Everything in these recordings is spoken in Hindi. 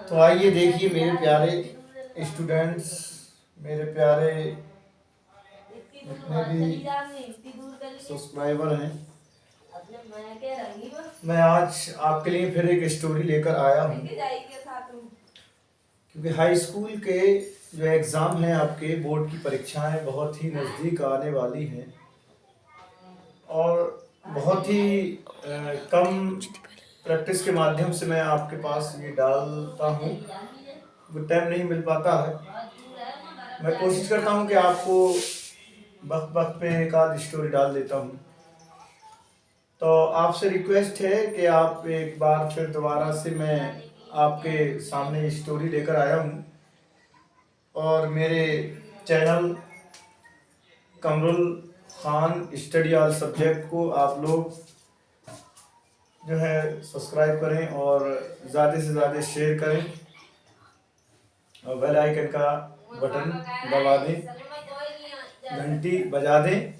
तो आइए देखिए मेरे प्यारे स्टूडेंट्स, मेरे प्यारे जितने भी सब्सक्राइबर हैं, मैं आज आपके लिए फिर एक स्टोरी लेकर आया हूँ। क्योंकि हाई स्कूल के जो एग्ज़ाम हैं, आपके बोर्ड की परीक्षाएं बहुत ही नज़दीक आने वाली हैं और बहुत ही कम प्रैक्टिस के माध्यम से मैं आपके पास ये डालता हूँ। वो टाइम नहीं मिल पाता है। मैं कोशिश करता हूँ कि आपको वक्त वक्त पे एक आध स्टोरी डाल देता हूँ। तो आपसे रिक्वेस्ट है कि आप एक बार फिर दोबारा से मैं आपके सामने स्टोरी लेकर आया हूँ और मेरे channel Kamrul Khan study all subject को आप लोग जो है सब्सक्राइब करें और ज़्यादा से ज़्यादा शेयर करें और बेल आइकन का बटन दबा दें, घंटी बजा दें।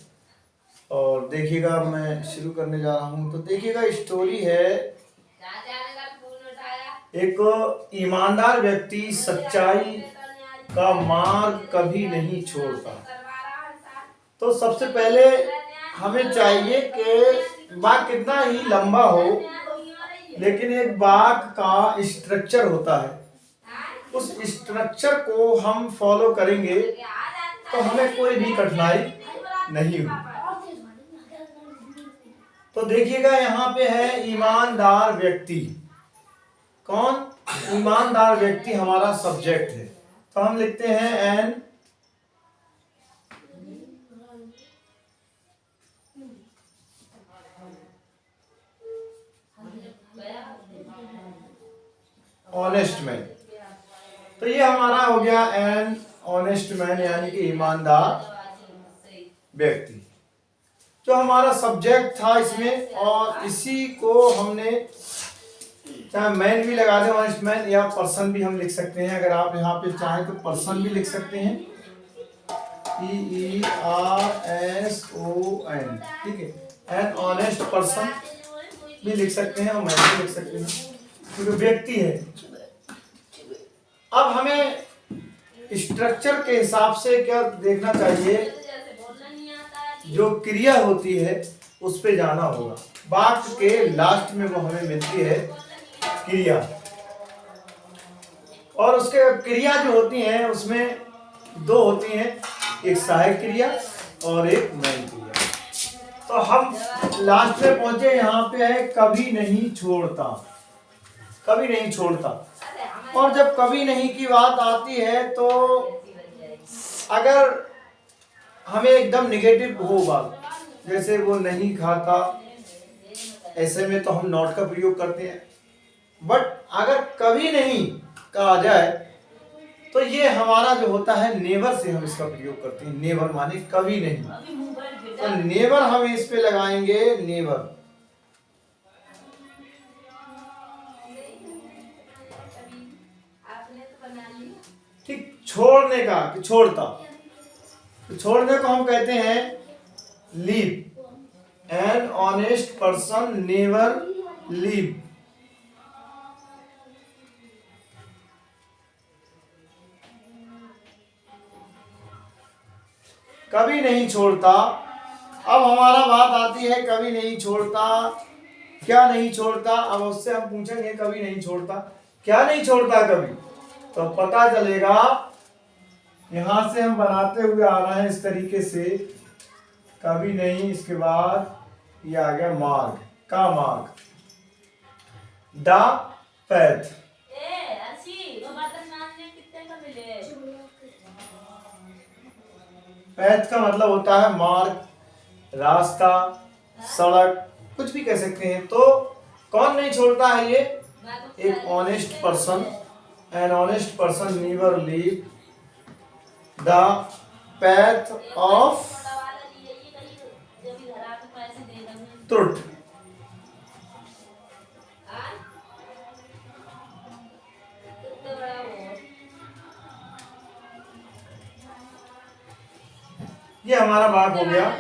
और देखिएगा, मैं शुरू करने जा रहा हूँ। तो देखिएगा, स्टोरी है एक ईमानदार व्यक्ति सच्चाई का मार्ग कभी नहीं छोड़ता। तो सबसे पहले हमें चाहिए कि बाग कितना ही लंबा हो, लेकिन एक बाग का स्ट्रक्चर होता है। उस स्ट्रक्चर को हम फॉलो करेंगे तो हमें कोई भी कठिनाई नहीं होगी। तो देखिएगा, यहाँ पे है ईमानदार व्यक्ति। कौन? ईमानदार व्यक्ति हमारा सब्जेक्ट है। तो हम लिखते हैं एन ऑनेस्ट मैन। तो ये हमारा हो गया एन ऑनेस्ट मैन, यानी कि ईमानदार व्यक्ति, जो हमारा सब्जेक्ट था इसमें। और इसी को हमने चाहे मैन भी लगा दें, ऑनेस्ट मैन, या पर्सन भी हम लिख सकते हैं। अगर आप यहाँ पे चाहें तो पर्सन भी लिख सकते हैं, PERSON, ठीक है। एन ऑनेस्ट पर्सन भी लिख सकते हैं और मैन भी लिख सकते हैं, क्योंकि व्यक्ति है। अब हमें स्ट्रक्चर के हिसाब से क्या देखना चाहिए, जो क्रिया होती है उस पे जाना होगा। वाक्य के लास्ट में वो हमें मिलती है क्रिया, और उसके क्रिया जो होती हैं उसमें दो होती हैं, एक सहायक क्रिया और एक मेन क्रिया। तो हम लास्ट में पहुंचे, यहाँ पे है कभी नहीं छोड़ता। कभी नहीं छोड़ता। और जब कभी नहीं की बात आती है, तो अगर हमें एकदम निगेटिव हो बात, जैसे वो नहीं खाता, ऐसे में तो हम नॉट का प्रयोग करते हैं। बट अगर कभी नहीं कहा जाए तो ये हमारा जो होता है नेवर से हम इसका प्रयोग करते हैं। नेवर माने कभी नहीं, तो नेवर हम इस पे लगाएंगे, नेवर। ठीक, छोड़ने का, कि छोड़ता, तो छोड़ने को हम कहते हैं leave. An honest person never leave. कभी नहीं छोड़ता। अब हमारा बात आती है कभी नहीं छोड़ता, क्या नहीं छोड़ता। अब उससे हम पूछेंगे कभी नहीं छोड़ता, क्या नहीं छोड़ता कभी, तो पता चलेगा। यहां से हम बनाते हुए आ रहे हैं इस तरीके से, कभी नहीं, इसके बाद ये आ गया मार्ग, का मार्ग, द पैथ। पैथ का मतलब होता है मार्ग, रास्ता, सड़क, कुछ भी कह सकते हैं। तो कौन नहीं छोड़ता है ये? एक honest person. An honest person never leave the path of truth. ये हमारा भाग हो गया।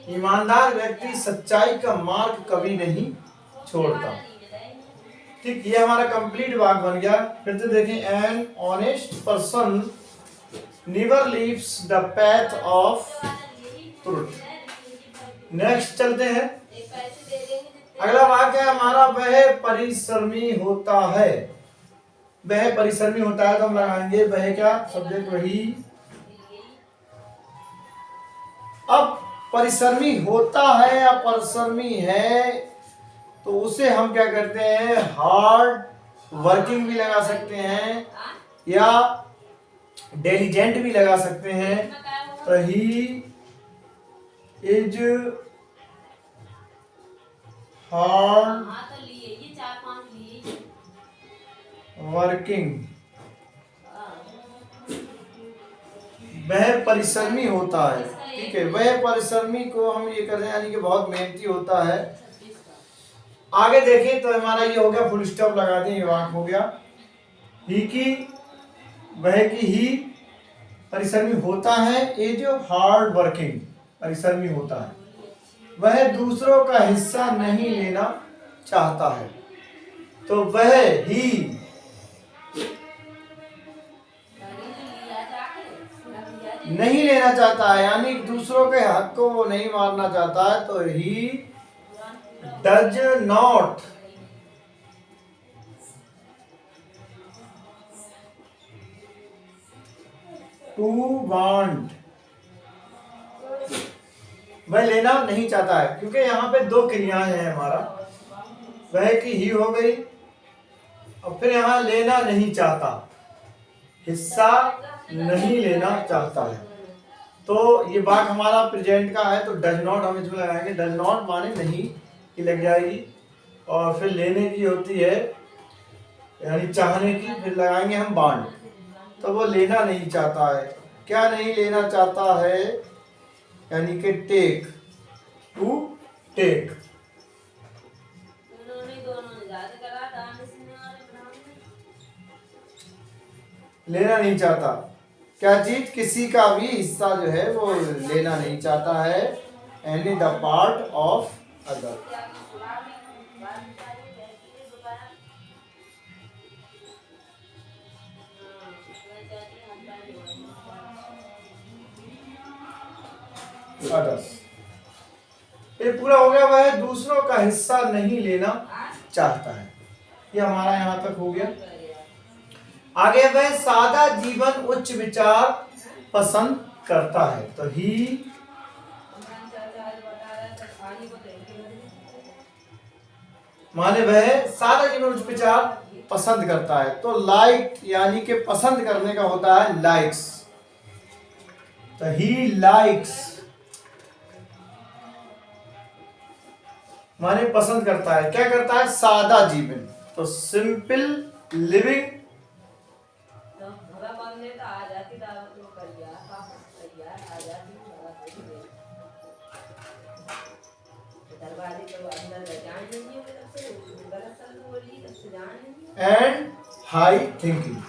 ईमानदार व्यक्ति सच्चाई का मार्ग कभी नहीं छोड़ता। ठीक, ये हमारा कंप्लीट वाक्य बन गया। फिर से देखें, an honest person never leaves the path of truth. Next चलते हैं, अगला वाक्य है हमारा, वह परिश्रमी होता है। वह परिश्रमी होता है तो हम लगाएंगे वह क्या, सब्जेक्ट वही। अब परिश्रमी होता है या परिश्रमी है तो उसे हम क्या करते हैं, हार्ड वर्किंग भी लगा सकते हैं या डिलिजेंट भी लगा सकते हैं। तो ही इज हार्ड वर्किंग। वह परिश्रमी होता है, ठीक है। वह परिश्रमी को हम ये कर रहे हैं यानी कि बहुत मेहनती होता है। आगे देखें तो हमारा ये हो गया, फुल स्टॉप लगा दें, ये वाक्य हो गया। ही की, वह की ही परिश्रमी होता है, ये जो हार्ड वर्किंग परिश्रमी होता है। वह दूसरों का हिस्सा नहीं लेना चाहता है, तो वह ही नहीं लेना चाहता है यानी दूसरों के हक को वो नहीं मारना चाहता है। तो he does not to want, वह लेना नहीं चाहता है, क्योंकि यहाँ पे दो क्रियाएं हैं हमारा, वह की ही हो गई और फिर यहाँ लेना नहीं चाहता, हिस्सा नहीं लेना चाहता है। तो ये वाक्य हमारा प्रेजेंट का है, तो डज नॉट हम इसमें लगाएंगे। डज नॉट माने नहीं की लग जाएगी, और फिर लेने की होती है यानी चाहने की, फिर लगाएंगे हम वांट। तो वो लेना नहीं चाहता है। क्या नहीं लेना चाहता है, यानी कि टेक, टू टेक। लेना नहीं चाहता क्या चीज, किसी का भी हिस्सा जो है वो लेना नहीं चाहता है, any the part of other. Others, ये पूरा हो गया। वह दूसरों का हिस्सा नहीं लेना चाहता है, ये हमारा यहां तक हो गया। आगे, वह सादा जीवन उच्च विचार पसंद करता है, तो ही माने वह सादा जीवन उच्च विचार पसंद करता है। तो लाइक यानी कि पसंद करने का होता है लाइक्स, तो ही लाइक्स माने पसंद करता है। क्या करता है, सादा जीवन, तो simple living. And high thinking,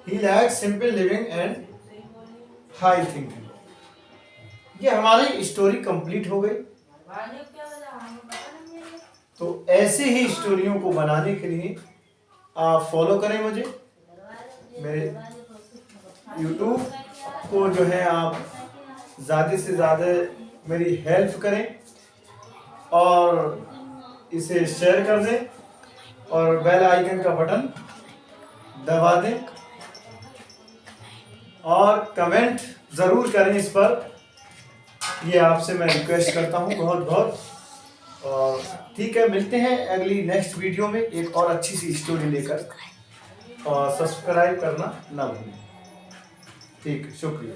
He lacks simple living and high thinking। ये हमारी स्टोरी कंप्लीट हो गई। तो ऐसे ही स्टोरियों को बनाने के लिए आप फॉलो करें मुझे, मेरे YouTube को जो है आप ज़्यादा से ज़्यादा मेरी हेल्प करें और इसे शेयर कर दें और बेल आइकन का बटन दबा दें और कमेंट ज़रूर करें इस पर, ये आपसे मैं रिक्वेस्ट करता हूँ बहुत बहुत। और ठीक है, मिलते हैं अगली नेक्स्ट वीडियो में एक और अच्छी सी स्टोरी लेकर, और सब्सक्राइब करना ना भूलें। ठीक, शुक्रिया।